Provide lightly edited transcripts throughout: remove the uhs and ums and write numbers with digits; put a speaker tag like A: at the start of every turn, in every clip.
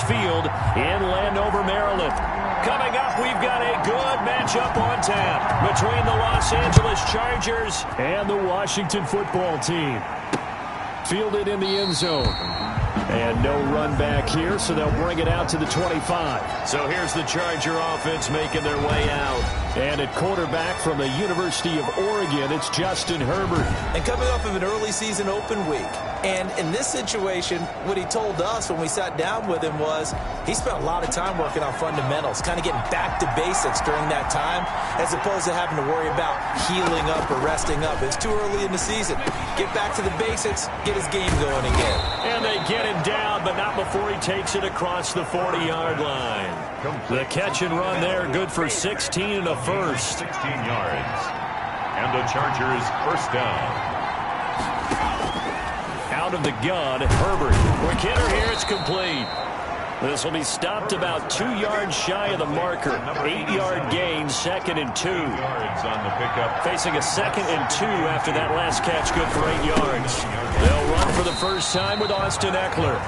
A: Field in Landover, Maryland. Coming up, we've got a good matchup on tap between the Los Angeles Chargers and the Washington football team. Fielded in the end zone. And no run back here, so they'll bring it out to the 25. So here's the Charger offense making their way out. And at quarterback from the University of Oregon, it's Justin Herbert.
B: And coming off of an early season open week. And in this situation, what he told us when we sat down with him was he spent a lot of time working on fundamentals, kind of getting back to basics during that time, as opposed to having to worry about healing up or resting up. It's too early in the season. Get back to the basics, get his game going again.
A: And they get him down, but not before he takes it across the 40-yard line. The catch and run there, good for 16 and a first.
C: 16 yards. And the Chargers first down.
A: Out of the gun, Herbert. Quick hitter here, it's complete. This will be stopped about 2 yards shy of the marker. 8-yard gain, 2nd and 2.
C: Yards on the pickup.
A: Facing a 2nd and 2 after that last catch, good for 8 yards. They'll run for the first time with Austin Eckler.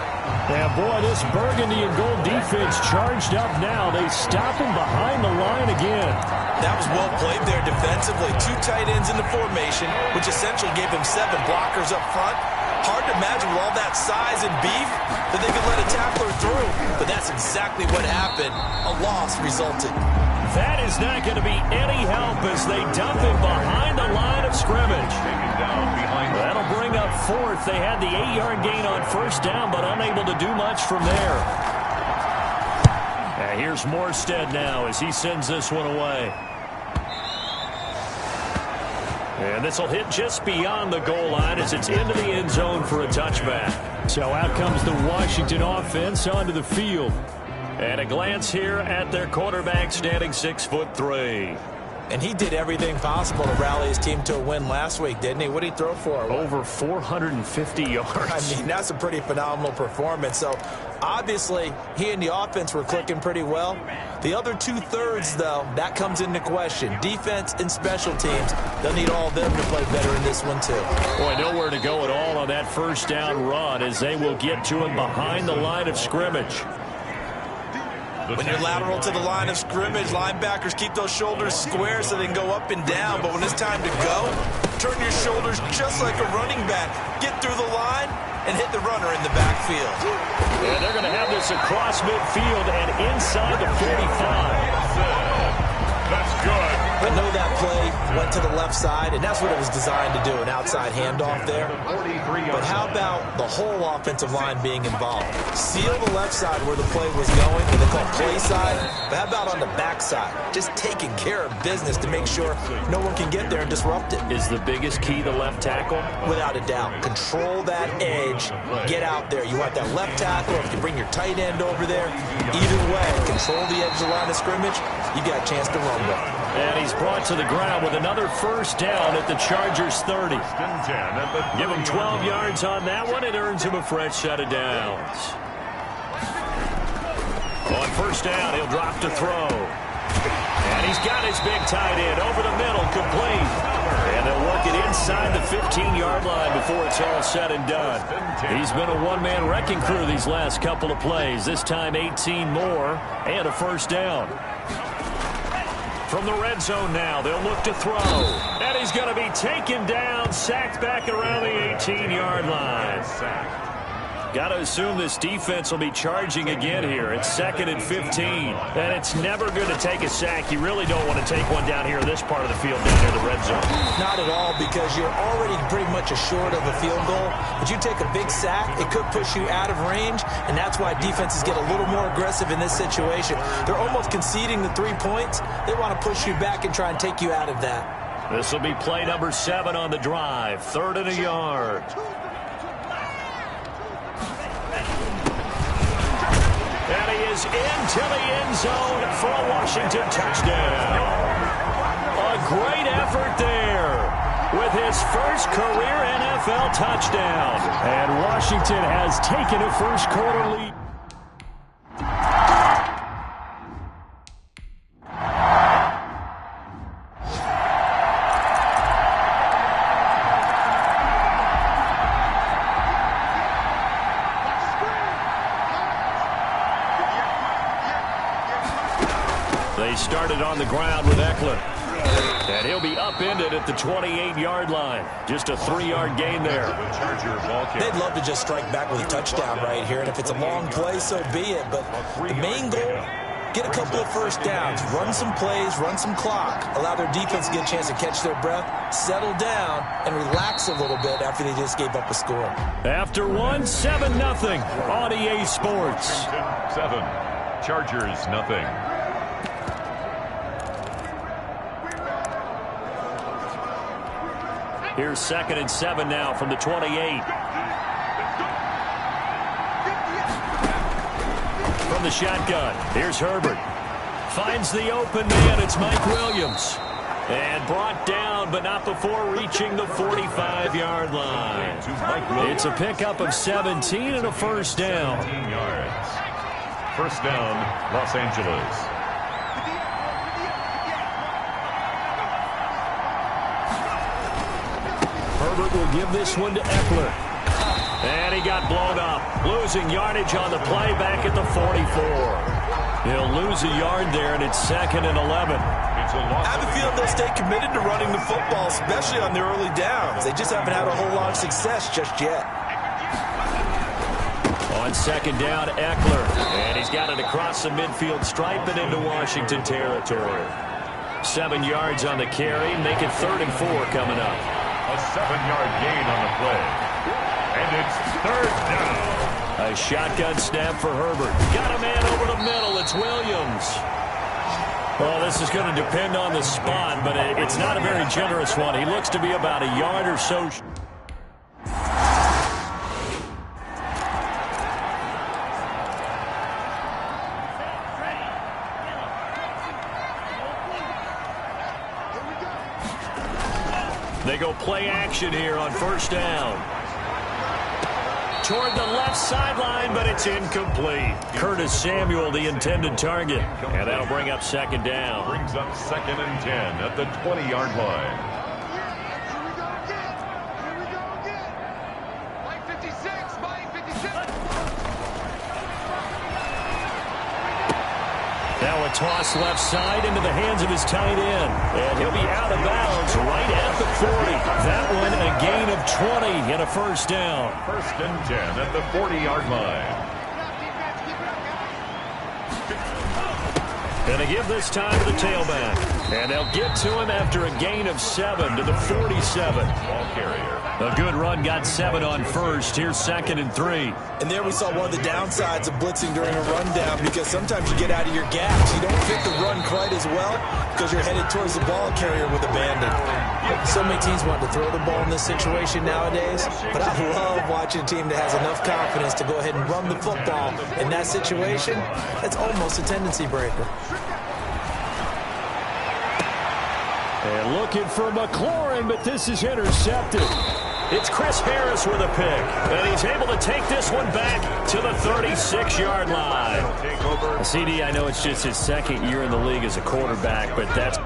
A: Yeah, boy, this burgundy and gold defense charged up now. They stop him behind the line again.
B: That was well played there defensively. 2 tight ends in the formation, which essentially gave him 7 blockers up front. Hard to imagine with all that size and beef that they could let a tackler through. But that's exactly what happened. A loss resulted.
A: That is not going to be any help as they dump him behind the line of scrimmage. That'll bring up 4th. They had the 8-yard gain on first down, but unable to do much from there. Here's Morstead now as he sends this one away. And this will hit just beyond the goal line as it's into the end zone for a touchback. So out comes the Washington offense onto the field. And a glance here at their quarterback standing 6'3".
B: And he did everything possible to rally his team to a win last week, didn't he? What did he throw for?
A: Over 450 yards.
B: I mean, that's a pretty phenomenal performance. So, obviously, he and the offense were clicking pretty well. The other 2/3, though, that comes into question. Defense and special teams, they'll need all of them to play better in this one, too.
A: Boy, nowhere to go at all on that first down run as they will get to him behind the line of scrimmage.
B: When you're lateral to the line of scrimmage, linebackers keep those shoulders square so they can go up and down. But when it's time to go, turn your shoulders just like a running back. Get through the line and hit the runner in the backfield.
A: And they're going to have this across midfield and inside the 45.
C: That's good.
B: I know that play went to the left side, and that's what it was designed to do, an outside handoff there. But how about the whole offensive line being involved? Seal the left side where the play was going, what they call play side. But how about on the back side? Just taking care of business to make sure no one can get there and disrupt it.
A: Is the biggest key the left tackle?
B: Without a doubt. Control that edge. Get out there. You want that left tackle, or if you bring your tight end over there. Either way, control the edge of the line of scrimmage. You got a chance to run with.
A: And he's brought to the ground with another first down at the Chargers 30. Give him 12 yards on that one. It earns him a fresh set of downs. On first down, he'll drop to throw. And he's got his big tight end over the middle, complete. And they'll work it inside the 15-yard line before it's all said and done. He's been a one-man wrecking crew these last couple of plays. This time 18 more and a first down. From the red zone now, they'll look to throw. And he's going to be taken down, sacked back around the 18-yard line. Got to assume this defense will be charging again here. It's 2nd and 15. And it's never good to take a sack. You really don't want to take one down here in this part of the field down near the red zone.
B: Not at all, because you're already pretty much assured of a field goal. But you take a big sack, it could push you out of range, and that's why defenses get a little more aggressive in this situation. They're almost conceding the 3 points. They want to push you back and try and take you out of that.
A: This will be play number 7 on the drive. 3rd and a yard. And he is into the end zone for a Washington touchdown. A great effort there with his first career NFL touchdown. And Washington has taken a first-quarter lead. They started on the ground with Eckler. And he'll be upended at the 28-yard line. Just a 3-yard gain there.
B: They'd love to just strike back with a touchdown right here. And if it's a long play, so be it. But the main goal, get a couple of first downs, run some plays, run some clock, allow their defense to get a chance to catch their breath, settle down, and relax a little bit after they just gave up a score.
A: After one, 7-0 on EA Sports.
C: 7, Chargers nothing.
A: Here's 2nd and 7 now from the 28. From the shotgun, here's Herbert. Finds the open man. It's Mike Williams. And brought down, but not before reaching the 45-yard line. It's a pickup of 17 and a first down.
C: 17 yards. First down, Los Angeles.
A: Herbert will give this one to Eckler. And he got blown up. Losing yardage on the play back at the 44. He'll lose a yard there, and it's 2nd and 11.
B: I have a feeling they'll stay committed to running the football, especially on the early downs. They just haven't had a whole lot of success just yet.
A: On 2nd down, Eckler. And he's got it across the midfield stripe and into Washington territory. 7 yards on the carry. Make it 3rd and 4 coming up.
C: A 7-yard gain on the play. And it's 3rd down.
A: A shotgun snap for Herbert. Got a man over the middle. It's Williams. Well, this is going to depend on the spot, but it's not a very generous one. He looks to be about a yard or so. They go play action here on 1st down. Toward the left sideline, but it's incomplete. Curtis Samuel, the intended target. And that'll bring up 2nd down.
C: Brings up 2nd and 10 at the 20-yard line.
A: Now a toss left side into the hands of his tight end. And he'll be out of bounds right at the 40. That one a gain of 20 and a first down.
C: 1st and 10 at the 40-yard line.
A: And they give this time to the tailback. And they'll get to him after a gain of 7 to the 47.
C: Ball carrier.
A: A good run got 7 on 1st. Here's 2nd and 3.
B: And there we saw one of the downsides of blitzing during a rundown, because sometimes you get out of your gaps. You don't fit the run quite as well because you're headed towards the ball carrier with abandon. So many teams want to throw the ball in this situation nowadays, but I love watching a team that has enough confidence to go ahead and run the football. In that situation, that's almost a tendency breaker.
A: And looking for McLaurin, but this is intercepted. It's Chris Harris with a pick, and he's able to take this one back to the 36-yard line. CD, I know it's just his 2nd year in the league as a quarterback, but that's...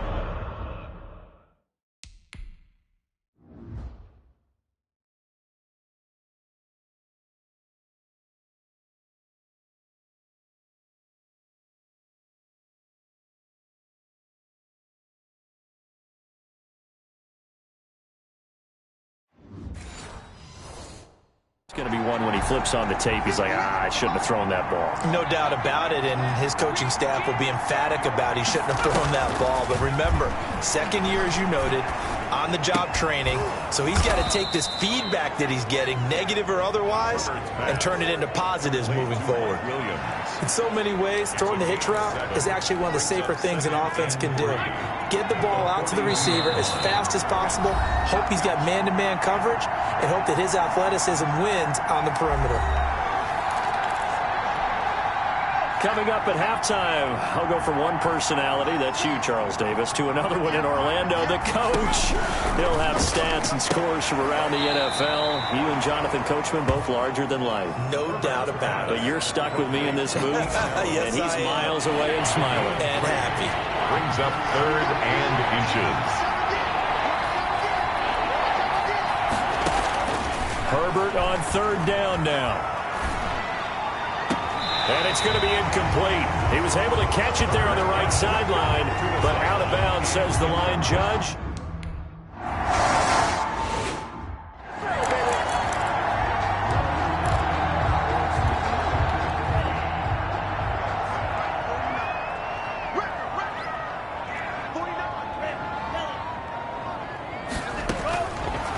A: It's going to be one when he flips on the tape. He's like, I shouldn't have thrown that ball.
B: No doubt about it, and his coaching staff will be emphatic about he shouldn't have thrown that ball. But remember, 2nd year, as you noted, on-the-job training. So he's got to take this feedback that he's getting, negative or otherwise, and turn it into positives moving forward. In so many ways, throwing the hitch route is actually one of the safer things an offense can do. Get the ball out to the receiver as fast as possible, hope he's got man-to-man coverage, and hope that his athleticism wins on the perimeter.
A: Coming up at halftime, I'll go from one personality, that's you, Charles Davis, to another one in Orlando, the coach. He'll have stats and scores from around the NFL. You and Jonathan Coachman, both larger than life.
B: No doubt about it.
A: But you're stuck with me in this booth,
B: yes,
A: and he's miles away and smiling.
B: And happy.
C: Brings up 3rd and inches.
A: Herbert on 3rd down now. And it's going to be incomplete. He was able to catch it there on the right sideline, but out of bounds, says the line judge.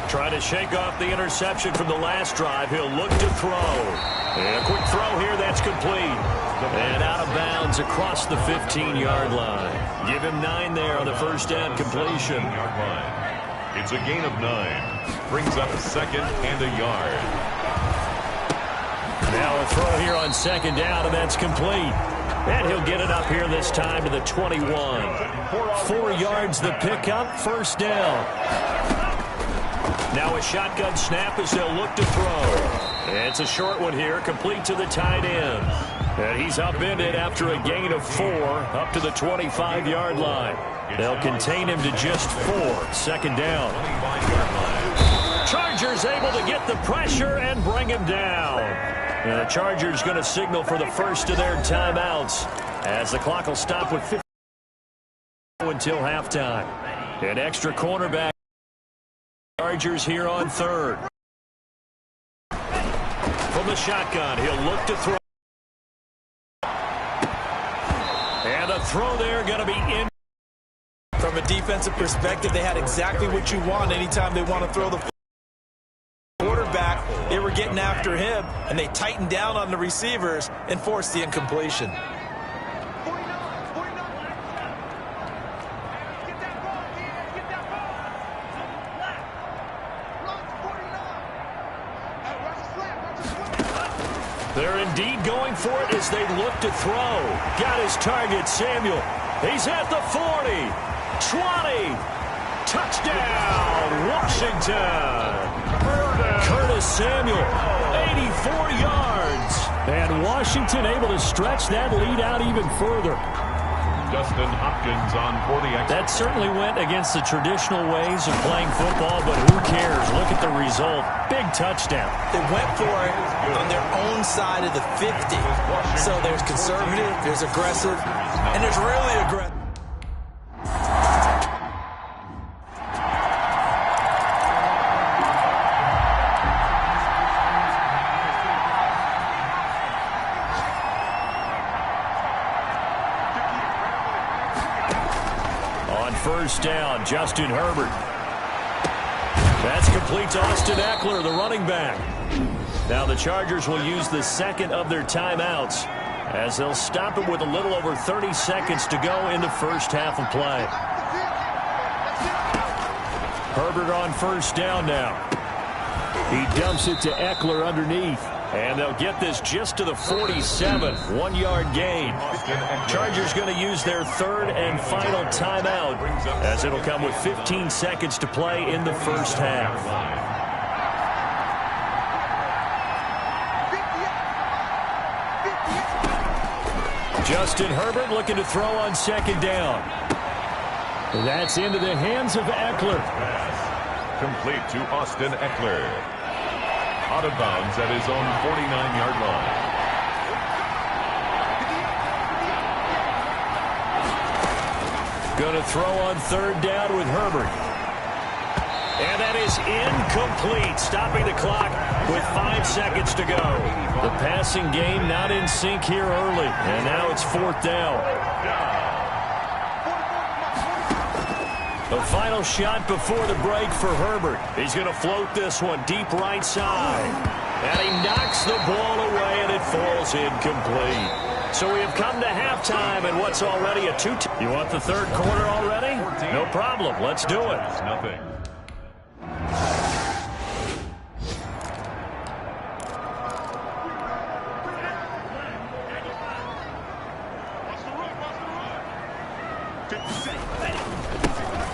A: Trying to shake off the interception from the last drive. He'll look to throw. And a quick throw here, that's complete. And out of bounds across the 15-yard line. Give him 9 there on the first down completion.
C: It's a gain of 9. Brings up 2nd and a yard.
A: Now a throw here on 2nd down, and that's complete. And he'll get it up here this time to the 21. 4 yards the pickup, first down. Now a shotgun snap as they'll look to throw. It's a short one here, complete to the tight end. And he's upended after a gain of 4 up to the 25-yard line. They'll contain him to just 4, 2nd down. Chargers able to get the pressure and bring him down. And the Chargers going to signal for the first of their timeouts as the clock will stop with 50 until halftime. An extra cornerback. Chargers here on 3rd. From the shotgun, he'll look to throw. And a throw there going to be in.
B: From a defensive perspective, they had exactly what you want anytime they want to throw the quarterback. They were getting after him, and they tightened down on the receivers and forced the incompletion.
A: They're indeed going for it as they look to throw. Got his target, Samuel. He's at the 40, 20. Touchdown, Washington. Curtis Samuel, 84 yards. And Washington able to stretch that lead out even further.
C: Justin Hopkins on for the extra.
A: That certainly went against the traditional ways of playing football, but who cares? Look at the result. Big touchdown.
B: They went for it on their own side of the 50. So there's conservative, there's aggressive, and there's really aggressive.
A: First down, Justin Herbert. That's complete to Austin Eckler, the running back. Now the Chargers will use the 2nd of their timeouts as they'll stop it with a little over 30 seconds to go in the first half of play. Herbert on first down now. He dumps it to Eckler underneath. And they'll get this just to the 47, 1-yard gain. Chargers going to use their 3rd and final timeout as it'll come with 15 seconds to play in the first half. Justin Herbert looking to throw on 2nd down. That's into the hands of Eckler.
C: Complete to Austin Eckler. Out of bounds at his own 49-yard line. Going
A: to throw on 3rd down with Herbert. And that is incomplete, stopping the clock with 5 seconds to go. The passing game not in sync here early, and now it's 4th down. The final shot before the break for Herbert. He's going to float this one deep right side. And he knocks the ball away, and it falls incomplete. So we have come to halftime, and what's already a 2-2. You want the 3rd quarter already? No problem. Let's do it.
C: Nothing.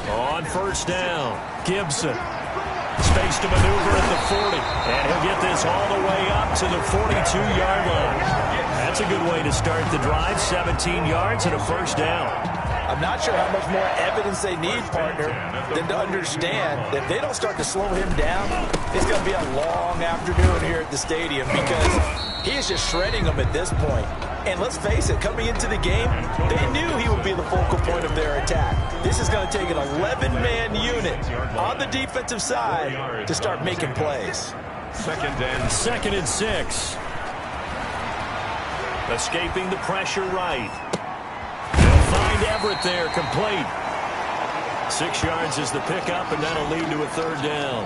A: On first down, Gibson. Space to maneuver at the 40. And he'll get this all the way up to the 42-yard line. That's a good way to start the drive. 17 yards and a first down.
B: I'm not sure how much more evidence they need, partner, than to understand that if they don't start to slow him down, it's going to be a long afternoon here at the stadium because He is just shredding them at this point. And let's face it, coming into the game, they knew he would be the focal point of their attack. This is going to take an 11-man unit on the defensive side to start making plays.
A: Second and 6. Escaping the pressure right. They'll find Everett there, complete. 6 yards is the pickup, and that'll lead to a third down.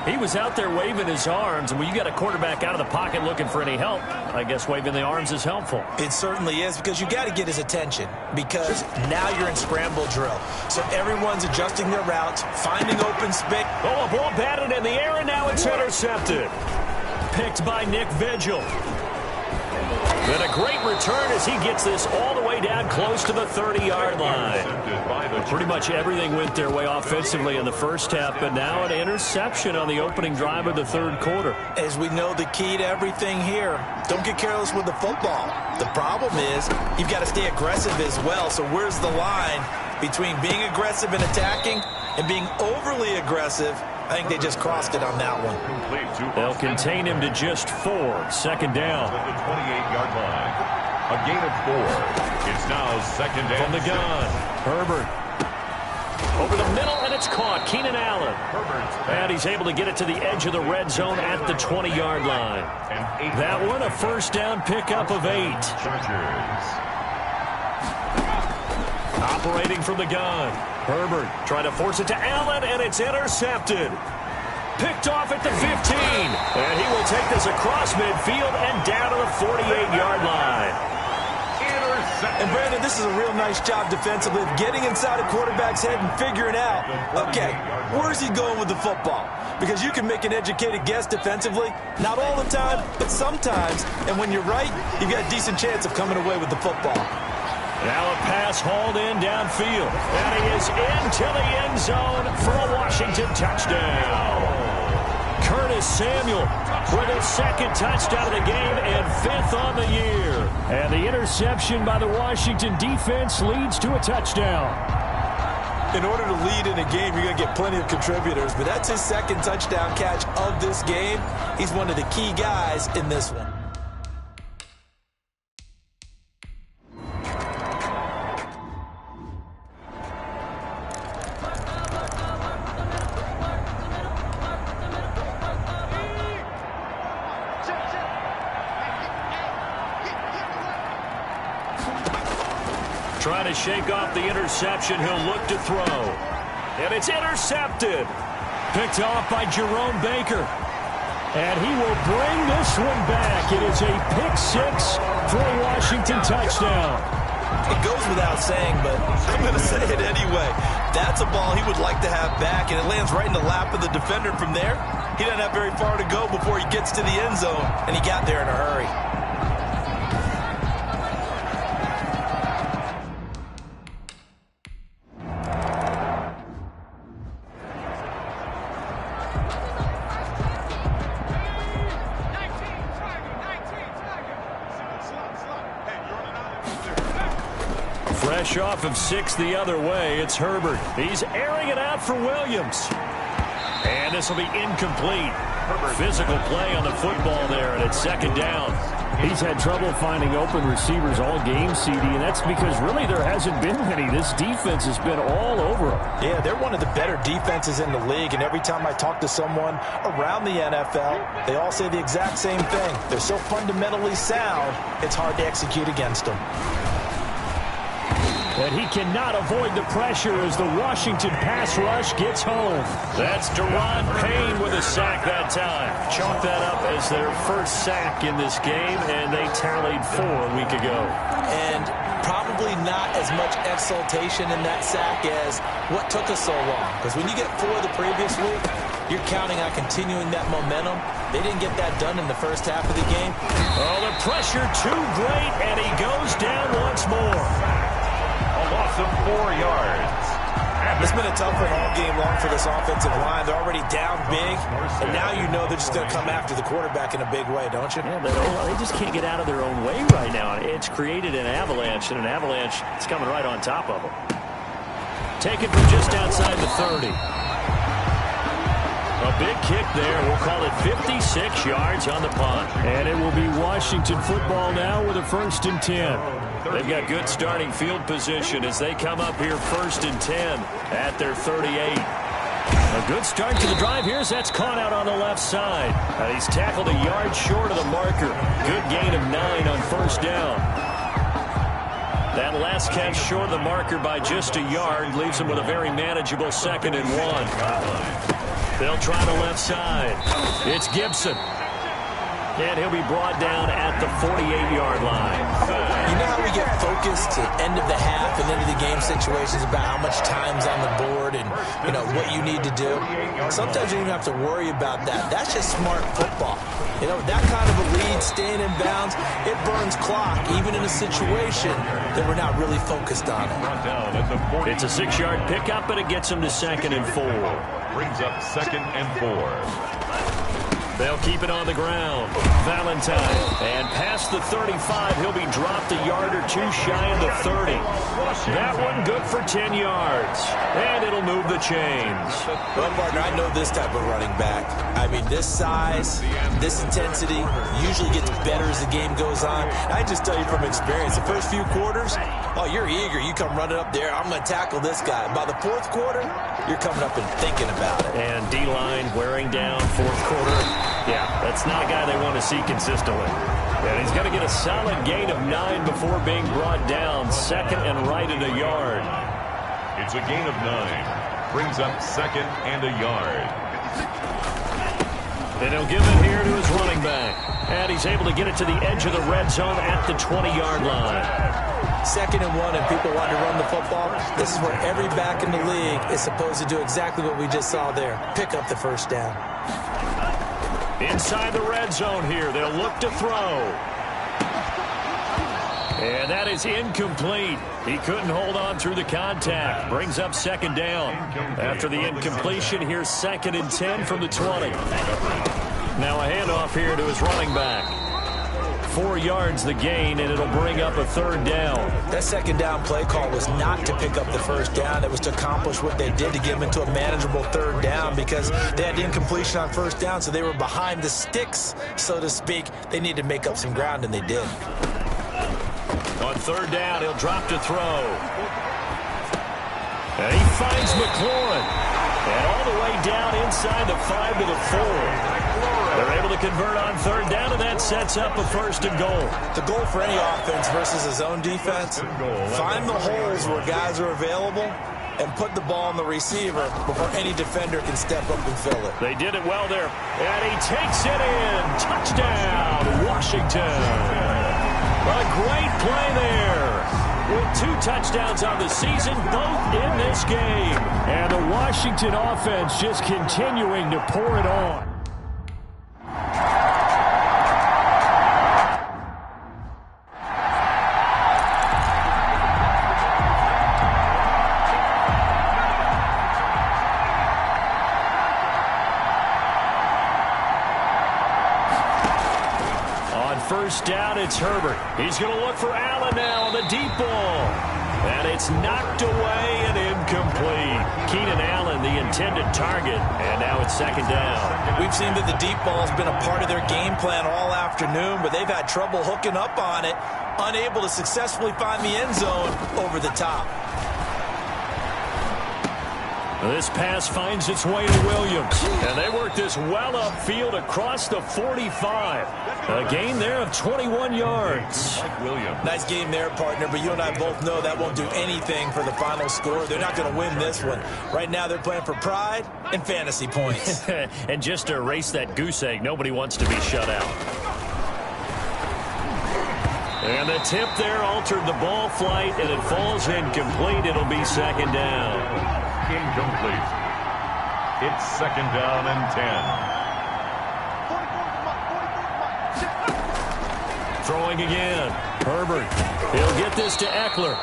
A: He was out there waving his arms, and when you got a quarterback out of the pocket looking for any help, I guess waving the arms is helpful.
B: It certainly is, because you got to get his attention, because now you're in scramble drill. So everyone's adjusting their routes, finding open space.
A: Oh, a ball batted in the air, and now it's intercepted. Picked by Nick Vigil. And a great return as he gets this all the way down close to the 30-yard line. Pretty much everything went their way offensively in the first half, but now an interception on the opening drive of the third quarter.
B: As we know, the key to everything here, don't get careless with the football. The problem is you've got to stay aggressive as well. So where's the line between being aggressive and attacking and being overly aggressive? I think they just crossed it on that one.
A: They'll contain him to just 4. Second down.
C: At the 28-yard line. A gain of 4. It's now second down.
A: From the gun, Herbert. Over the middle, and it's caught. Keenan Allen. And he's able to get it to the edge of the red zone at the 20-yard line. That one, a first down pickup of 8. Operating from the gun. Herbert trying to force it to Allen, and it's intercepted. Picked off at the 15. And he will take this across midfield and down to the 48-yard line.
B: And, Brandon, this is a real nice job defensively of getting inside a quarterback's head and figuring out, okay, where's he going with the football? Because you can make an educated guess defensively, not all the time, but sometimes. And when you're right, you've got a decent chance of coming away with the football.
A: Now a pass hauled in downfield. And he is into the end zone for a Washington touchdown. Curtis Samuel with his second touchdown of the game and 5th on the year. And the interception by the Washington defense leads to a touchdown.
B: In order to lead in a game, you're going to get plenty of contributors, but that's his second touchdown catch of this game. He's one of the key guys in this one.
A: Trying to shake off the interception. He'll look to throw. And it's intercepted. Picked off by Jerome Baker. And he will bring this one back. It is a pick-6 for a Washington touchdown.
B: It goes without saying, but I'm going to say it anyway. That's a ball he would like to have back, and it lands right in the lap of the defender from there. He doesn't have very far to go before he gets to the end zone, and he got there in a hurry.
A: Fresh off of 6 the other way, it's Herbert. He's airing it out for Williams. And this will be incomplete. Physical play on the football there, and it's second down.
D: He's had trouble finding open receivers all game, CD, and that's because really there hasn't been many. This defense has been all over him.
B: Yeah, they're one of the better defenses in the league, and every time I talk to someone around the NFL, they all say the exact same thing. They're so fundamentally sound, it's hard to execute against them.
D: And he cannot avoid the pressure as the Washington pass rush gets home.
A: That's Deron Payne with a sack that time. Chalk that up as their first sack in this game, and they tallied 4 a week ago.
B: And probably not as much exultation in that sack as what took us so long. Because when you get 4 the previous week, you're counting on continuing that momentum. They didn't get that done in the first half of the game.
A: Oh, the pressure too great, and he goes down once more.
C: Loss of 4 yards.
B: It's been a tough one all game long for this offensive line. They're already down big, and now you know they're just going to come after the quarterback in a big way, don't you?
A: Yeah, they just can't get out of their own way right now. It's created an avalanche, and an avalanche is coming right on top of them. Taken from just outside the 30. A big kick there. We'll call it 56 yards on the punt.
D: And it will be Washington football now with a 1st and 10.
A: They've got good starting field position as they come up here 1st and 10 at their 38. A good start to the drive here as that's caught out on the left side. He's tackled a yard short of the marker. Good gain of 9 on 1st down. That last catch short of the marker by just a yard leaves him with a very manageable 2nd and 1. They'll try the left side. It's Gibson. And he'll be brought down at the 48-yard line.
B: You know how we get focused at end of the half and end of the game situations about how much time's on the board and, you know, what you need to do? Sometimes you don't even have to worry about that. That's just smart football. You know, that kind of a lead, staying in bounds, it burns clock, even in a situation that we're not really focused on it.
A: It's a 6-yard pickup, but it gets him to 2nd and 4.
C: Brings up 2nd and 4.
A: They'll keep it on the ground. Valentine. And past the 35, he'll be dropped a yard or two shy of the 30. That one good for 10 yards. And it'll move the chains.
B: Well, partner, I know this type of running back. I mean, this size, this intensity usually gets better as the game goes on. I just tell you from experience, the first few quarters, oh, you're eager. You come running up there. I'm going to tackle this guy. By the 4th quarter, you're coming up and thinking about it.
A: And D-line wearing down 4th quarter. Yeah, that's not a guy they want to see consistently. And he's going to get a solid gain of 9 before being brought down. 2nd and right at a yard.
C: It's a gain of 9. Brings up 2nd and a yard.
A: And he'll give it here to his running back. And he's able to get it to the edge of the red zone at the 20-yard line.
B: 2nd and 1 and people want to run the football. This is where every back in the league is supposed to do exactly what we just saw there. Pick up the 1st down.
A: Inside the red zone here. They'll look to throw. And that is incomplete. He couldn't hold on through the contact. Brings up 2nd down. After the incompletion, here's 2nd and 10 from the 20. Now a handoff here to his running back. 4 yards the gain, and it'll bring up a 3rd down.
B: That 2nd down play call was not to pick up the 1st down. It was to accomplish what they did to get them into a manageable 3rd down because they had incompletion on 1st down, so they were behind the sticks, so to speak. They needed to make up some ground, and they did.
A: On 3rd down, he'll drop to throw. And he finds McLaurin. And all the way down inside the 5 to the 4. They're able to convert on 3rd down, and that sets up a 1st and goal.
B: The goal for any offense versus his own defense, find the holes where guys are available and put the ball on the receiver before any defender can step up and fill it.
A: They did it well there. And he takes it in. Touchdown, Washington. A great play there. With 2 touchdowns on the season, both in this game.
D: And the Washington offense just continuing to pour it on.
A: On 1st down, it's Herbert. He's going to look for Allen now on the deep ball. And it's knocked away and incomplete. Keenan Allen, the intended target, and now it's 2nd down.
B: We've seen that the deep ball has been a part of their game plan all afternoon, but they've had trouble hooking up on it, unable to successfully find the end zone over the top.
A: This pass finds its way to Williams. And they work this well upfield across the 45. A gain there of 21 yards.
B: Nice game there, partner, but you and I both know that won't do anything for the final score. They're not going to win this one. Right now they're playing for pride and fantasy points.
A: And just to erase that goose egg, nobody wants to be shut out. And the tip there altered the ball flight, and it falls incomplete. It'll be 2nd down.
C: Incomplete. It's 2nd down and 10.
A: Throwing again. Herbert. He'll get this to Eckler.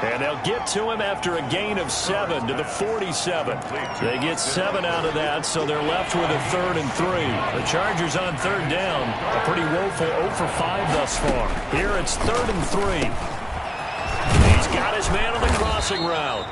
A: And they'll get to him after a gain of 7 to the 47. They get 7 out of that, so they're left with a 3rd and 3. The Chargers on 3rd down. A pretty woeful 0 for 5 thus far. Here it's 3rd and 3. He's got his man on the crossing route.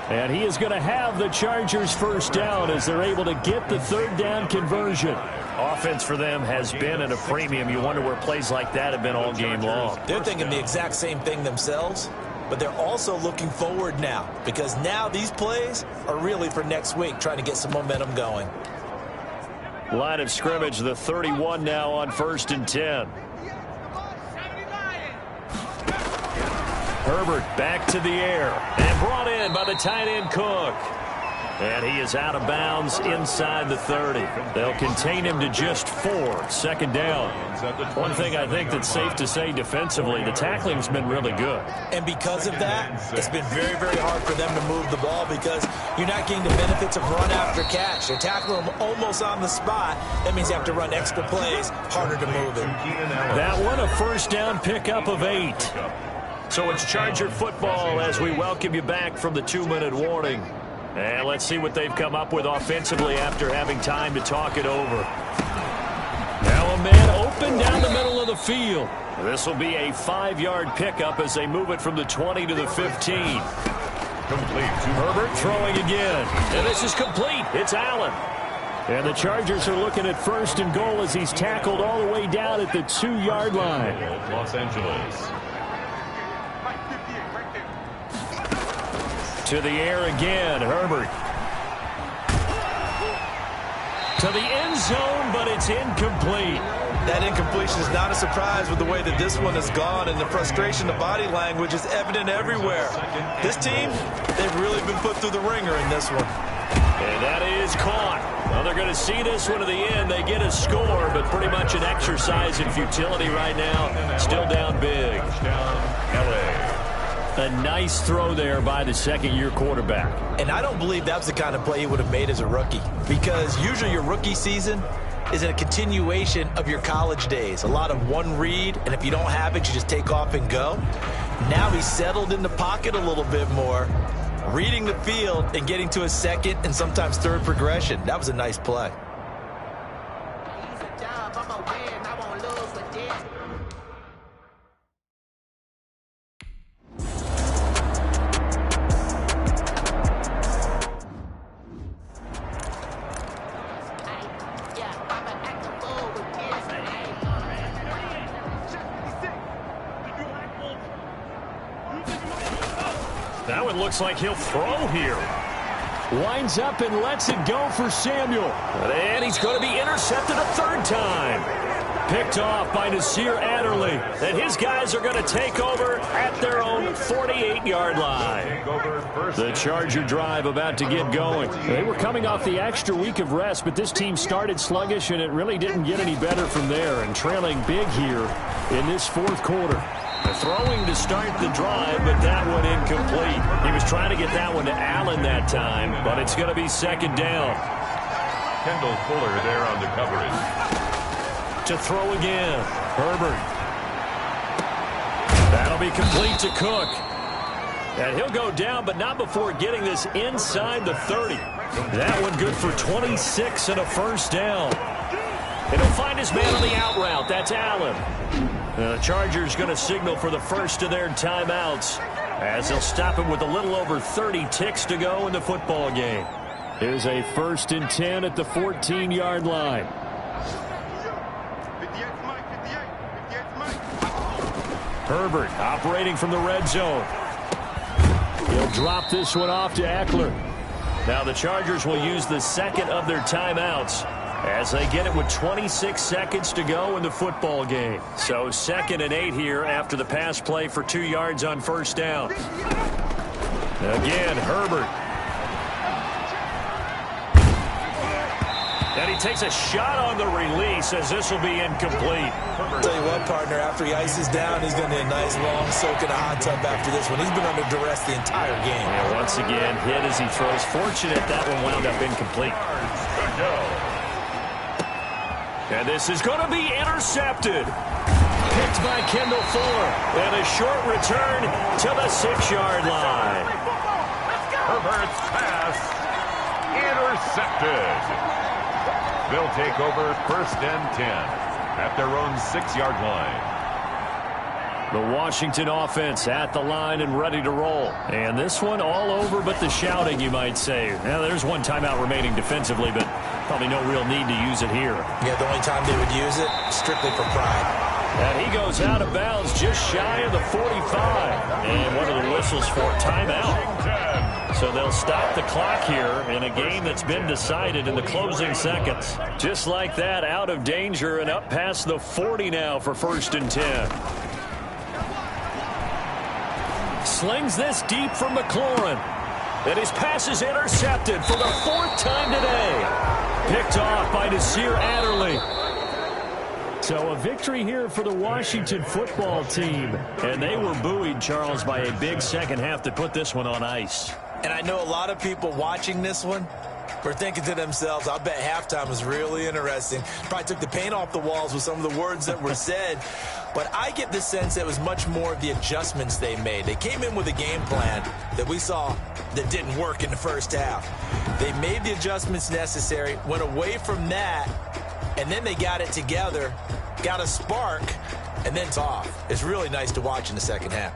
D: And he is going to have the Chargers first down as they're able to get the third down conversion.
A: Offense for them has been at a premium. You wonder where plays like that have been all game long.
B: They're thinking the exact same thing themselves, but they're also looking forward now because now these plays are really for next week, trying to get some momentum going.
A: Line of scrimmage, the 31 now on 1st and 10. Herbert back to the air and brought in by the tight end Cook. And he is out of bounds inside the 30. They'll contain him to just 4. 2nd down. One thing I think that's safe to say defensively, the tackling's been really good.
B: And because of that, it's been very, very hard for them to move the ball because you're not getting the benefits of run after catch. They're tackling them almost on the spot. That means you have to run extra plays, harder to move it.
A: That one a first down pickup of 8. So it's Charger football as we welcome you back from the 2-minute warning. And let's see what they've come up with offensively after having time to talk it over. Now a man open down the middle of the field. This will be a 5-yard pickup as they move it from the 20 to the 15.
C: Complete to
A: Herbert throwing again. And this is complete. It's Allen.
D: And the Chargers are looking at 1st and goal as he's tackled all the way down at the 2-yard line.
C: Los Angeles.
A: To the air again, Herbert. To the end zone, but it's incomplete.
B: That incompletion is not a surprise with the way that this one has gone, and the frustration, the body language is evident everywhere. This team, they've really been put through the ringer in this one.
A: And that is caught. Well, they're going to see this one to the end. They get a score, but pretty much an exercise in futility right now. Still down big.
C: LA.
A: A nice throw there by the second-year quarterback.
B: And I don't believe that's the kind of play he would have made as a rookie, because usually your rookie season is a continuation of your college days. A lot of one read, and if you don't have it, you just take off and go. Now he's settled in the pocket a little bit more, reading the field and getting to a second and sometimes third progression. That was a nice play.
A: Now it looks like he'll throw here.
D: Winds up and lets it go for Samuel.
A: And he's going to be intercepted a 3rd time. Picked off by Nasir Adderley. And his guys are going to take over at their own 48-yard line. The Charger drive about to get going.
D: They were coming off the extra week of rest, but this team started sluggish, and it really didn't get any better from there. And trailing big here in this 4th quarter.
A: Throwing to start the drive, but that one incomplete. He was trying to get that one to Allen that time, but it's going to be 2nd down.
C: Kendall Fuller there on the coverage.
A: To throw again. Herbert. That'll be complete to Cook. And he'll go down, but not before getting this inside the 30. That one good for 26 and a first down. And he'll find his man on the out route. That's Allen. The Chargers going to signal for the first of their timeouts as they'll stop him with a little over 30 ticks to go in the football game.
D: Here's a 1st and 10 at the 14-yard line.
A: Herbert operating from the red zone.
D: He'll drop this one off to Eckler.
A: Now the Chargers will use the 2nd of their timeouts as they get it with 26 seconds to go in the football game. So 2nd and 8 here after the pass play for 2 yards on 1st down. Again, Herbert. And he takes a shot on the release as this will be incomplete.
B: I'll tell you what, partner, after he ices down, he's going to need a nice long soak in a hot tub after this one. He's been under duress the entire game.
A: And once again, hit as he throws. Fortunate that one wound up incomplete. And this is going to be intercepted. Picked by Kendall Fuller. And a short return to the 6-yard line.
C: Herbert's pass intercepted. They'll take over 1st and 10 at their own 6-yard line.
D: The Washington offense at the line and ready to roll. And this one all over but the shouting, you might say. Now, there's one timeout remaining defensively, but probably no real need to use it here.
B: Yeah, the only time they would use it, strictly for pride.
D: And he goes out of bounds just shy of the 45. And one of the whistles for timeout. So they'll stop the clock here in a game that's been decided in the closing seconds. Just like that, out of danger and up past the 40 now for 1st and 10. Slings this deep from McLaurin. And his pass is intercepted for the 4th time today. Picked off by Nasir Adderley. So a victory here for the Washington football team. And they were buoyed, Charles, by a big second half to put this one on ice.
B: And I know a lot of people watching this one were thinking to themselves, I bet halftime was really interesting. Probably took the paint off the walls with some of the words that were said. But I get the sense that it was much more of the adjustments they made. They came in with a game plan that we saw that didn't work in the first half. They made the adjustments necessary, went away from that, and then they got it together, got a spark, and then it's off. It's really nice to watch in the second half.